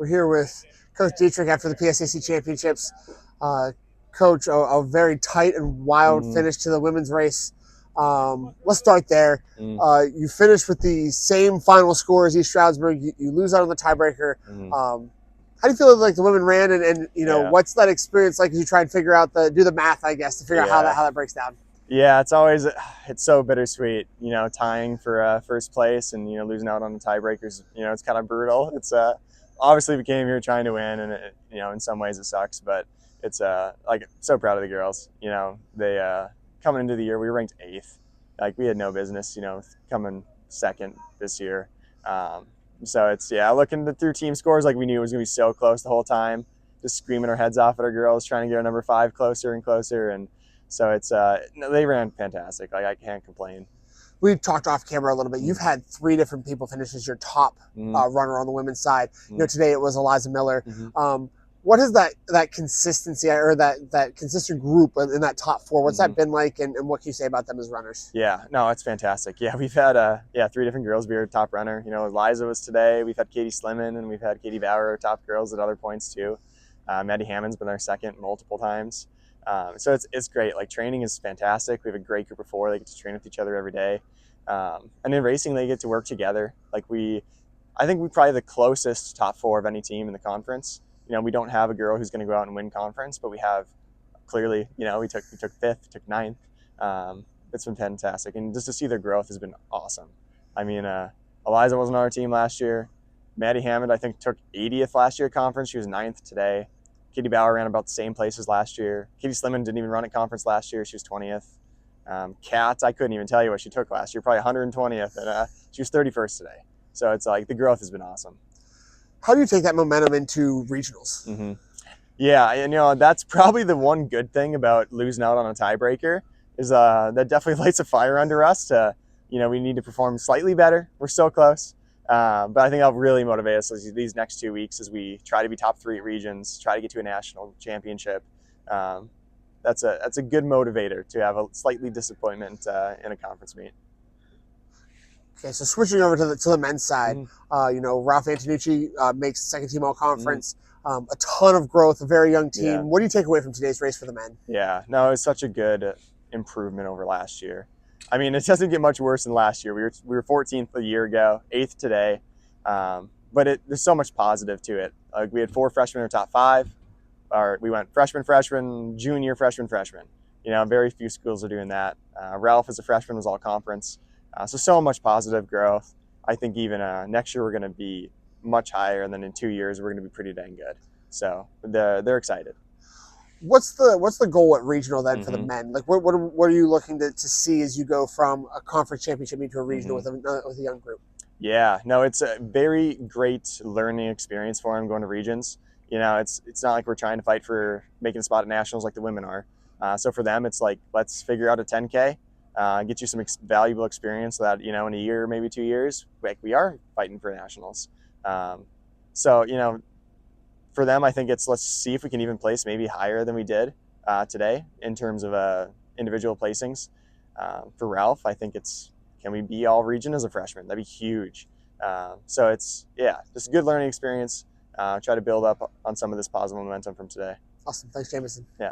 We're here with Coach Dietrich after the PSAC championships. Coach, a very tight and wild finish to the women's race. Let's start there. You finished with the same final score as East Stroudsburg. You lose out on the tiebreaker. How do you feel like the women ran, and what's that experience like as you try and figure out do the math, I guess, to figure out how that breaks down? Yeah, it's so bittersweet, tying for first place and, losing out on the tiebreakers, it's kind of brutal. It's obviously we came here trying to win, and in some ways it sucks, but it's so proud of the girls. They coming into the year, we were ranked 8th. Like, we had no business, coming second this year. So it's, looking through team scores, like, we knew it was going to be so close the whole time, just screaming our heads off at our girls, trying to get our number 5 closer and closer. And so it's, they ran fantastic. Like, I can't complain. We talked off camera a little bit. You've had 3 different people finish as your top runner on the women's side. Today it was Eliza Miller. What is that consistency, or that consistent group in that top 4? What's that been like, and what can you say about them as runners? Yeah, no, it's fantastic. Yeah, we've had 3 different girls be our top runner. Eliza was today. We've had Katie Slimman, and we've had Katie Bauer, our top girls at other points too. Maddie Hammond's been our second multiple times. So it's great. Like, training is fantastic. We have a great group of 4. They get to train with each other every day. And in racing, they get to work together. Like, I think we're probably the closest top 4 of any team in the conference. We don't have a girl who's going to go out and win conference, but we have clearly, we took 5th, took 9th. It's been fantastic. And just to see their growth has been awesome. I mean, Eliza wasn't on our team last year. Maddie Hammond, I think, took 80th last year at conference. She was 9th today. Katie Bauer ran about the same place as last year. Katie Slimman didn't even run at conference last year. She was 20th. Kat, I couldn't even tell you what she took last year, probably 120th, and she was 31st today. So it's like, the growth has been awesome. How do you take that momentum into regionals? Yeah, and that's probably the one good thing about losing out on a tiebreaker is that definitely lights a fire under us to, we need to perform slightly better. We're so close. But I think that'll really motivate us these next 2 weeks as we try to be top 3 at regions, try to get to a national championship. That's a good motivator to have a slightly disappointment in a conference meet. Okay, so switching over to the men's side, Ralph Antonucci makes second team all conference. A ton of growth, a very young team. Yeah. What do you take away from today's race for the men? Yeah, no, it was such a good improvement over last year. I mean, it doesn't get much worse than last year. We were 14th a year ago, 8th today, but there's so much positive to it. Like, we had 4 freshmen in our top 5. We went freshman, junior, freshman. Very few schools are doing that. Ralph, as a freshman, was all conference. So much positive growth. I think even next year we're going to be much higher, and then in 2 years we're going to be pretty dang good. So they're excited. What's the goal at regional then for the men? Like, what are you looking to see as you go from a conference championship into a regional with a young group? Yeah, no, it's a very great learning experience for them going to regions. It's not like we're trying to fight for making a spot at nationals like the women are. So for them, it's like, let's figure out a 10K. Get you some valuable experience so that, in a year, maybe 2 years, we are fighting for nationals. So, for them, I think it's, let's see if we can even place maybe higher than we did today in terms of individual placings. For Ralph, I think it's, can we be all region as a freshman? That'd be huge. So it's, just a good learning experience. Try to build up on some of this positive momentum from today. Awesome. Thanks, Jameson. Yeah.